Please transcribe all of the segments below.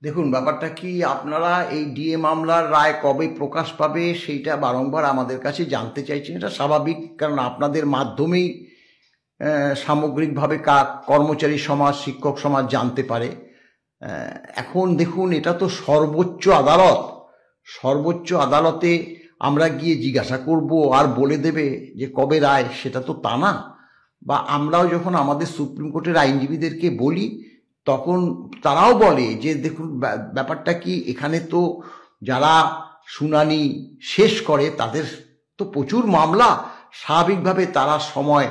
দেখুন, ব্যাপারটা কি, আপনারা এই ডিএ মামলার রায় কবে প্রকাশ পাবে সেইটা বারংবার আমাদের কাছে জানতে চাইছেন। এটা স্বাভাবিক, কারণ আপনাদের মাধ্যমেই সামগ্রিকভাবে কর্মচারী সমাজ, শিক্ষক সমাজ জানতে পারে। এখন দেখুন, এটা তো সর্বোচ্চ আদালত। সর্বোচ্চ আদালতে আমরা গিয়ে জিজ্ঞাসা করব আর বলে দেবে যে কবে রায়, সেটা তো তা না। বা আমরাও যখন আমাদের সুপ্রিম কোর্টের আইনজীবীদেরকে বলি, তখন তারাও বলে যে দেখুন, ব্যাপারটা কি, এখানে তো যারা শুনানি শেষ করে তাদের তো প্রচুর মামলা, স্বাভাবিকভাবে তারা সময়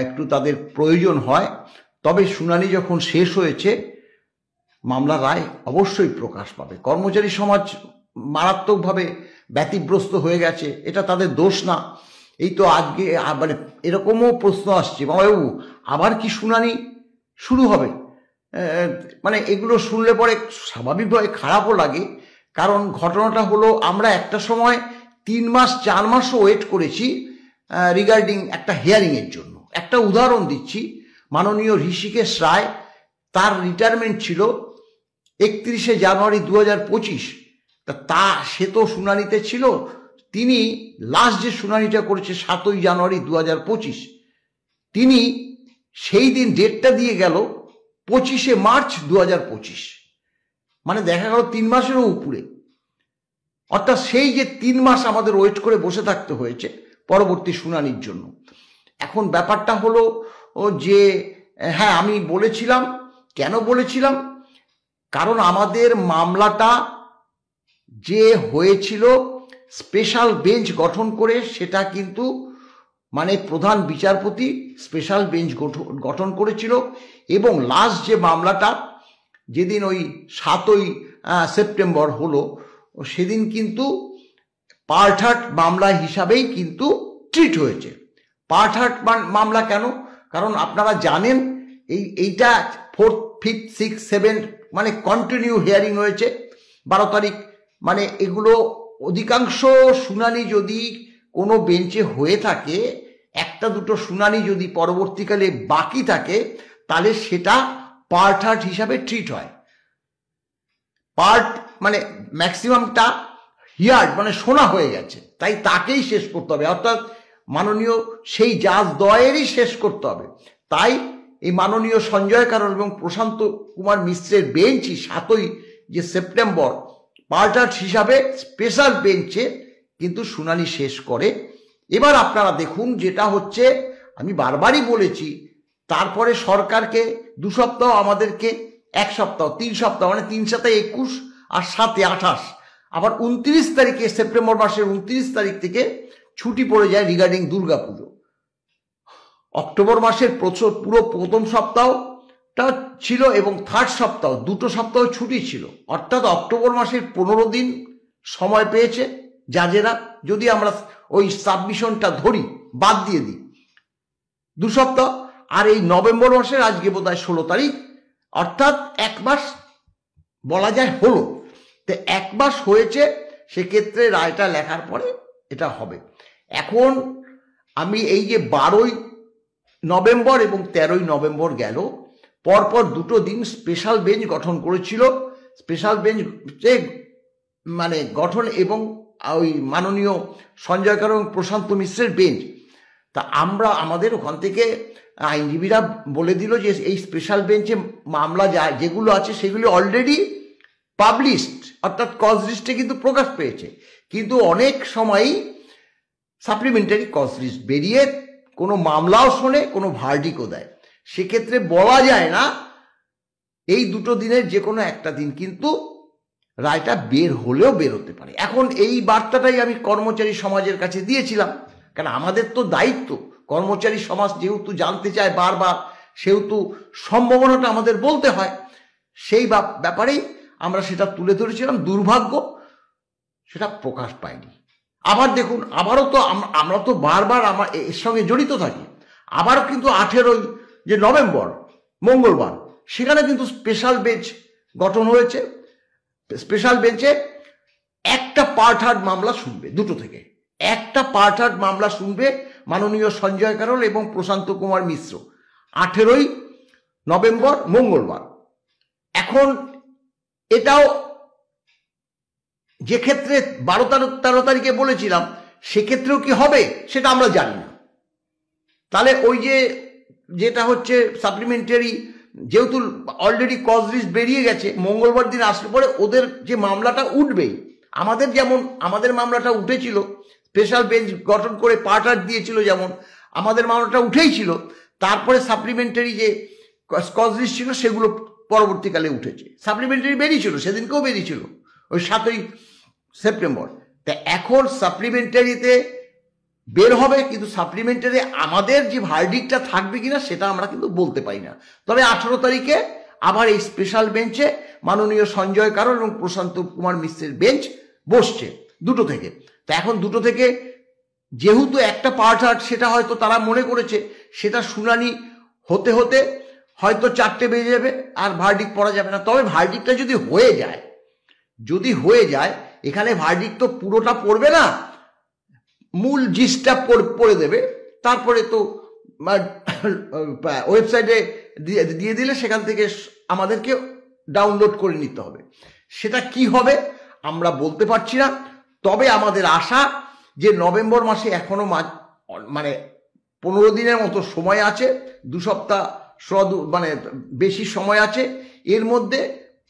একটু তাদের প্রয়োজন হয়। তবে শুনানি যখন শেষ হয়েছে, মামলার রায় অবশ্যই প্রকাশ পাবে। কর্মচারী সমাজ মারাত্মকভাবে ব্যতিগ্রস্ত হয়ে গেছে, এটা তাদের দোষ না। এই তো আজকে মানে এরকমও প্রশ্ন আসছে, বাবু আবার কি শুনানি শুরু হবে? মানে এগুলো শুনলে পরে স্বাভাবিকভাবে খারাপও লাগে। কারণ ঘটনাটা হলো, আমরা একটা সময় 3 মাস 4 মাসও ওয়েট করেছি রিগার্ডিং একটা হিয়ারিংয়ের জন্য। একটা উদাহরণ দিচ্ছি, মাননীয় ঋষিকেশ রায়, তার রিটায়ারমেন্ট ছিল 31শে জানুয়ারি 2025। সে তো শুনানিতে ছিল। তিনি লাস্ট যে শুনানিটা করেছে 7ই জানুয়ারি 2025, তিনি সেই দিন ডেটটা দিয়ে গেল 25শে মার্চ 2025। মানে দেখা গেল 3 মাসেরও উপরে। অর্থাৎ সেই যে 3 মাস আমাদের ওয়েট করে বসে থাকতে হয়েছে পরবর্তী শুনানির জন্য। এখন ব্যাপারটা হলো যে হ্যাঁ, আমি বলেছিলাম, কেন বলেছিলাম, কারণ আমাদের মামলাটা যে হয়েছিল স্পেশাল বেঞ্চ গঠন করে, সেটা কিন্তু মানে প্রধান বিচারপতি স্পেশাল বেঞ্চ গঠন করেছিল। এবং লাস্ট যে মামলাটা যেদিন ওই 7ই সেপ্টেম্বর হলো, সেদিন কিন্তু পার্ট মামলা হিসাবেই কিন্তু ট্রিট হয়েছে। পার্ট মামলা কেন? কারণ আপনারা জানেন এইটা 4th 5th 6th 7th মানে কন্টিনিউ হিয়ারিং হয়েছে 12 তারিখ। মানে এগুলো অধিকাংশ শুনানি যদি কোনো বেঞ্চে হয়ে থাকে, একটা দুটো শুনানি যদি পরবর্তীকালে বাকি থাকে, তাহলে সেটা পার্ট হিসাবে ট্রিট হয়। পার্ট মানে ম্যাক্সিমামটা হিয়ার্ড মানে শোনা হয়ে গেছে, তাই তাকেই শেষ করতে হবে। অর্থাৎ মাননীয় সেই জাজ দ্বয়েরই শেষ করতে হবে। তাই এই মাননীয় সঞ্জয় কারণ এবং প্রশান্ত কুমার মিশ্রের বেঞ্চই 7ই যে সেপ্টেম্বর পার্ট হিসাবে স্পেশাল বেঞ্চে কিন্তু শুনানি শেষ করে। এবার আপনারা দেখুন, যেটা হচ্ছে, আমি বারবারই বলেছি, তারপরে সরকারকে 2 সপ্তাহ, আমাদেরকে 1 সপ্তাহ, 3 সপ্তাহ, মানে 3 7 21 আর 7 28, আবার 29 তারিখে, সেপ্টেম্বর মাসের 29 তারিখ থেকে ছুটি পড়ে যায় রিগার্ডিং দুর্গাপুজো। অক্টোবর মাসের পুরো প্রথম সপ্তাহটা ছিল এবং 3rd সপ্তাহ, 2টো সপ্তাহ ছুটি ছিল। অর্থাৎ অক্টোবর মাসের 15 দিন সময় পেয়েছে জাজেরা, যদি আমরা ওই সাবমিশনটা ধরি, বাদ দিয়ে দিই 2 সপ্তাহ। আর এই নভেম্বর মাসের আজকে বোধহয় 16 তারিখ, অর্থাৎ 1 মাস বলা যায় হলো। তো 1 মাস হয়েছে, সেক্ষেত্রে রায়টা লেখার পরে এটা হবে। এখন আমি এই যে 12ই নভেম্বর এবং 13ই নভেম্বর গেল, পরপর 2টো দিন স্পেশাল বেঞ্চ গঠন করেছিল। স্পেশাল বেঞ্চ মানে গঠন এবং ওই মাননীয় সঞ্জয় কারণ এবং প্রশান্ত মিশ্রের বেঞ্চ। তা আমরা আমাদের ওখান থেকে আইনজীবীরা বলে দিল যে এই স্পেশাল বেঞ্চে মামলা যেগুলো আছে সেগুলো অলরেডি পাবলিশড, অর্থাৎ কজ লিস্টে কিন্তু প্রকাশ পেয়েছে। কিন্তু অনেক সময়ই সাপ্লিমেন্টারি কজ লিস্ট বেরিয়ে কোনো মামলাও শোনে, কোনো ভার্ডিকও দেয়। সেক্ষেত্রে বলা যায় না, এই 2টো দিনের যে কোনো একটা দিন কিন্তু রায়টা বের হলেও বের হতে পারে। এখন এই বার্তাটাই আমি কর্মচারী সমাজের কাছে দিয়েছিলাম, কারণ আমাদের তো দায়িত্ব, কর্মচারী সমাজ যেহেতু জানতে চায় বারবার, সেহেতু সম্ভাবনাটা আমাদের বলতে হয়। সেই ব্যাপারেই আমরা সেটা তুলে ধরেছিলাম। দুর্ভাগ্য, সেটা প্রকাশ পায়নি। আবার দেখুন, আবারও তো আমরা তো বারবার আমরা এর সঙ্গে জড়িত থাকি। আবারও কিন্তু 18ই যে নভেম্বর মঙ্গলবার, সেখানে কিন্তু স্পেশাল বেঞ্চ গঠন হয়েছে। স্পেশাল বেঞ্চে একটা পার্ট মামলা শুনবে, 2টো থেকে একটা পার্ট মামলা শুনবে মাননীয় সঞ্জয় কারণ এবং প্রশান্ত কুমার মিশ্র, 18ই নভেম্বর মঙ্গলবার। এখন এটাও যে ক্ষেত্রে 12-13 তারিখে বলেছিলাম সেক্ষেত্রেও কি হবে সেটা আমরা জানি না। তাহলে ওই যেটা হচ্ছে সাপ্লিমেন্টারি, যেহেতু অলরেডি কজ লিস্ট বেরিয়ে গেছে, মঙ্গলবার দিন আসলে পরে ওদের যে মামলাটা উঠবেই। আমাদের যেমন আমাদের মামলাটা উঠেছিল, স্পেশাল বেঞ্চ গঠন করে পার্টার দিয়েছিল, যেমন আমাদের মামলাটা উঠেই ছিল, তারপরে সাপ্লিমেন্টারি যে কজ লিস্ট ছিল সেগুলো পরবর্তীকালে উঠেছে। সাপ্লিমেন্টারি বেরিয়েছিল, সেদিনকেও বেরিয়েছিল ওই 7ই সেপ্টেম্বর। তা এখন সাপ্লিমেন্টারিতে বের হবে, কিন্তু সাপ্লিমেন্টারি আমাদের যে ভার্ডিক্টটা থাকবে কিনা সেটা আমরা কিন্তু বলতে পারি না। তবে 18 তারিখে আবার এই স্পেশাল বেঞ্চে মাননীয় সঞ্জয় কারোল এবং প্রশান্ত কুমার মিশ্রের বেঞ্চ বসছে 2টো থেকে। তা এখন 2টো থেকে যেহেতু একটা পার্ট সেটা হয়তো তারা মনে করেছে সেটা শুনানি হতে হতে হয়তো 4টে বেজে যাবে আর ভার্ডিক্ট পড়া যাবে না। তবে ভার্ডিক্টটা যদি হয়ে যায় এখানে ভার্ডিক্ট তো পুরোটা পড়বে না, মূল জিসটা পড়ে দেবে, তারপরে তো ওয়েবসাইটে দিয়ে দিলে সেখান থেকে আমাদেরকে ডাউনলোড করে নিতে হবে। সেটা কি হবে আমরা বলতে পারছি না। তবে আমাদের আশা যে নভেম্বর মাসে এখনো মানে 15 দিনের মতো সময় আছে, 2 সপ্তাহ মানে বেশি সময় আছে, এর মধ্যে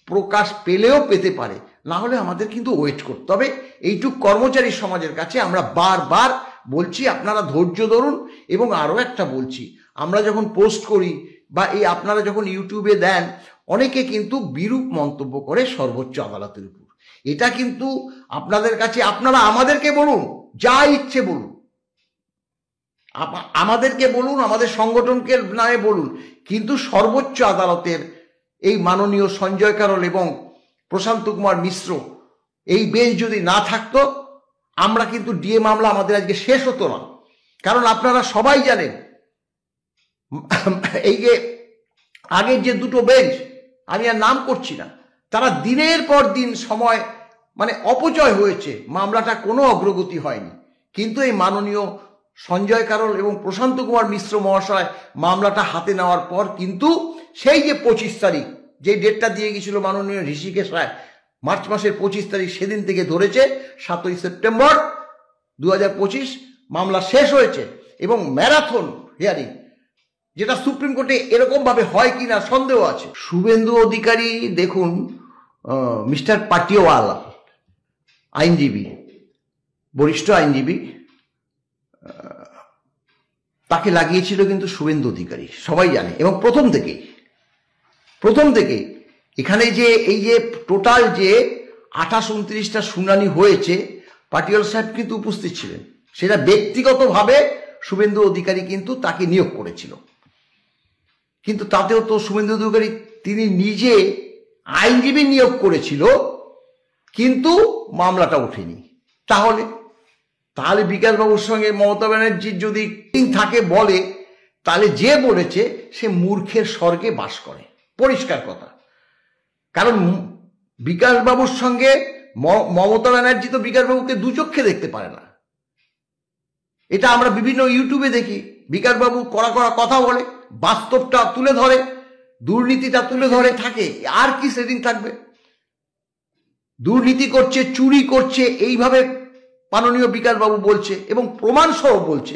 প্রকাশ পেলেও পেতে পারে, না হলে আমাদের কিন্তু ওয়েট করতে হবে। এইটুক কর্মচারী সমাজের কাছে আমরা বারবার বলছি আপনারা ধৈর্য ধরুন। এবং আরও একটা বলছি, আমরা যখন পোস্ট করি বা এই আপনারা যখন ইউটিউবে দেন, অনেকে কিন্তু বিরূপ মন্তব্য করে সর্বোচ্চ আদালতের উপর। এটা কিন্তু আপনাদের কাছে, আপনারা আমাদেরকে বলুন, যা ইচ্ছে বলুন, আমাদেরকে বলুন, আমাদের সংগঠনকে নামে বলুন, কিন্তু সর্বোচ্চ আদালতের এই মাননীয় সঞ্জয় কারোল এবং প্রশান্ত কুমার মিশ্র এই বেঞ্চ যদি না থাকতো, আমরা কিন্তু ডিএ মামলা আমাদের আজকে শেষ হতো না। কারণ আপনারা সবাই জানেন এই যে আগের যে 2টো বেঞ্চ, আমি আর নাম করছি না, তারা দিনের পর দিন সময় মানে অপচয় হয়েছে, মামলাটা কোনো অগ্রগতি হয়নি। কিন্তু এই মাননীয় সঞ্জয় কারোল এবং প্রশান্ত কুমার মিশ্র মহাশয় মামলাটা হাতে নেওয়ার পর কিন্তু সেই যে 25 তারিখ যে ডেটটা দিয়ে গেছিল মাননীয় ঋষিকেশ রায়, মার্চ মাসের 25 তারিখ, সেদিন থেকে ধরেছে 7ই সেপ্টেম্বর 2025 মামলা শেষ হয়েছে। এবং ম্যারাথন হিয়ারিং, যেটা সুপ্রিম কোর্টে এরকম ভাবে হয় কিনা সন্দেহ আছে। শুভেন্দু অধিকারী দেখুন, মিস্টার পাটিওয়াল আইনজীবী, বরিষ্ঠ আইনজীবী, তাকে লাগিয়েছিল কিন্তু শুভেন্দু অধিকারী, সবাই জানে। এবং প্রথম থেকেই এখানে যে এই যে টোটাল যে 28-29টা শুনানি হয়েছে, পাটিওয়াল সাহেব কিন্তু উপস্থিত ছিলেন। সেটা ব্যক্তিগতভাবে শুভেন্দু অধিকারী কিন্তু তাকে নিয়োগ করেছিল। কিন্তু তাতেও তো শুভেন্দু অধিকারী তিনি নিজে আইনজীবী নিয়োগ করেছিল, কিন্তু মামলাটা ওঠেনি। তাহলে বিকাশবাবুর সঙ্গে মমতা ব্যানার্জির যদি থাকে বলে, তাহলে যে বলেছে সে মূর্খের স্বর্গে বাস করে, পরিষ্কার কথা। কারণ বিকাশবাবুর সঙ্গে মমতা ব্যানার্জি তো বিকাশবাবুকে 2 চক্ষে দেখতে পারে না। এটা আমরা বিভিন্ন ইউটিউবে দেখি, বিকাশবাবু কড়া কথা বলে, বাস্তবটা তুলে ধরে, দুর্নীতিটা তুলে ধরে থাকে। আর কি সেদিন থাকবে? দুর্নীতি করছে, চুরি করছে, এইভাবে মাননীয় বিকাশবাবু বলছে এবং প্রমাণ সহ বলছে।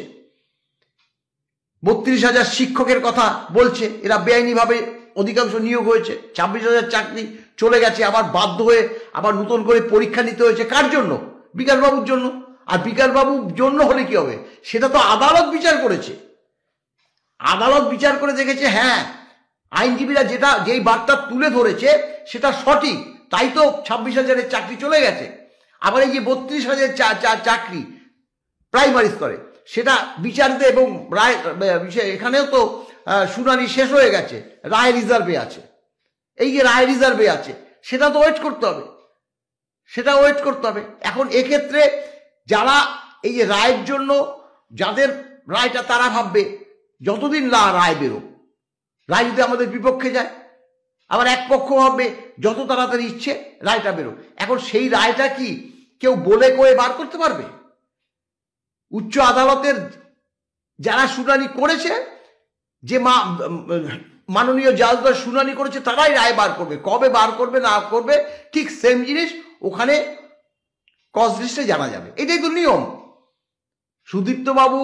32,000 শিক্ষকের কথা বলছে, এরা বেআইনিভাবে অধিকাংশ নিয়োগ হয়েছে, 26,000 চাকরি চলে গেছে, আবার বাধ্য হয়ে আবার নতুন করে পরীক্ষা নিতে হয়েছে। কার জন্য? বিকাশবাবুর জন্য। আর বিকাশবাবুর জন্য হলে কি হবে? সেটা তো আদালত বিচার করেছে। আদালত বিচার করে দেখেছে হ্যাঁ, আইনজীবীরা যেই বার্তা তুলে ধরেছে সেটা সঠিক, তাই তো 26,000-এর চাকরি চলে গেছে। আবার এই যে 32,000 চাকরি প্রাইমারি স্তরে, সেটা বিচার দিয়ে এবং রায়, এখানেও তো শুনানি শেষ হয়ে গেছে, রায় রিজার্ভে আছে। এই যে রায় রিজার্ভে আছে, সেটা তো ওয়েট করতে হবে। এখন এক্ষেত্রে যারা এই যে রায়ের জন্য, যাদের রায়টা, তারা ভাববে যতদিন না রায় বেরো, রায় যদি আমাদের বিপক্ষে যায়, আবার এক পক্ষ ভাববে যত তাড়াতাড়ি ইচ্ছে রায়টা বেরো। এখন সেই রায়টা কি কেউ বলে কয়ে বার করতে পারবে? উচ্চ আদালতের যারা শুনানি করেছে, যে মাননীয় জাজরা শুনানি করেছে তারাই রায় বার করবে, কবে বার করবে না করবে ঠিক সেম জিনিস ওখানে কজ লিস্টে জানা যাবে, এটাই তো নিয়ম। সুদীপ্ত বাবু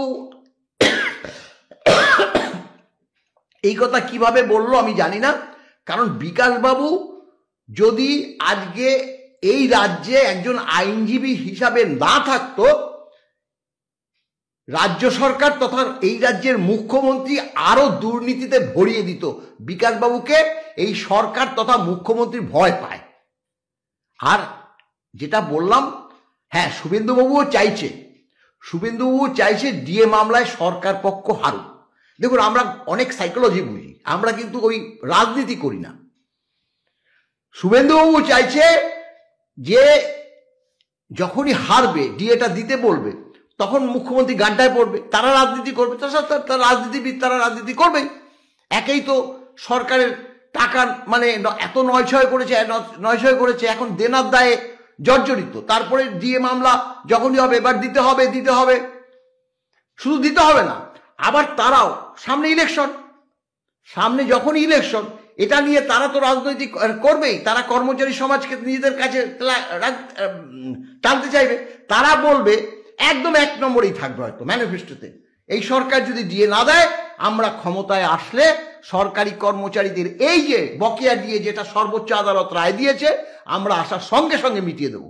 এই কথা কিভাবে বললো আমি জানি না, কারণ বিকাশ বাবু যদি আজকে এই রাজ্যে একজন আইনজীবী হিসাবে না থাকতো, রাজ্য সরকার তথা এই রাজ্যের মুখ্যমন্ত্রী আরো দুর্নীতিতে ভরিয়ে দিত। বিকাশবাবুকে এই সরকার তথা মুখ্যমন্ত্রী ভয় পায়। আর যেটা বললাম, হ্যাঁ শুভেন্দুবাবুও চাইছে ডিএ মামলায় সরকার পক্ষ হারুক। দেখুন আমরা অনেক সাইকোলজি বুঝি, আমরা কিন্তু ওই রাজনীতি করি না। শুভেন্দুবাবু চাইছে যে যখনই হারবে ডিএটা দিতে বলবে তখন মুখ্যমন্ত্রী গাড্ডায় পড়বে, তারা রাজনীতি করবে, তারা রাজনীতিবিদ, তারা রাজনীতি করবেই। একেই তো সরকারের টাকার মানে এত নয়ছয় করেছে, এখন দেনার দায়ে জর্জরিত। তারপরে ডিএ মামলা যখনই হবে এবার দিতে হবে, শুধু দিতে হবে না, আবার তারাও সামনে যখনই ইলেকশন এটা নিয়ে তারা তো রাজনৈতিক করবেই, তারা কর্মচারী সমাজকে নিজেদের কাছে টানতে চাইবে। তারা বলবে একদম 1 নম্বরেই থাকবে হয়তো ম্যানিফেস্টোতে, এই সরকার যদি দিয়ে না দেয় আমরা ক্ষমতায় আসলে সরকারি কর্মচারীদের এই যে বকেয়া দিয়ে যেটা সর্বোচ্চ আদালত রায় দিয়েছে আমরা আসার সঙ্গে সঙ্গে মিটিয়ে দেবো।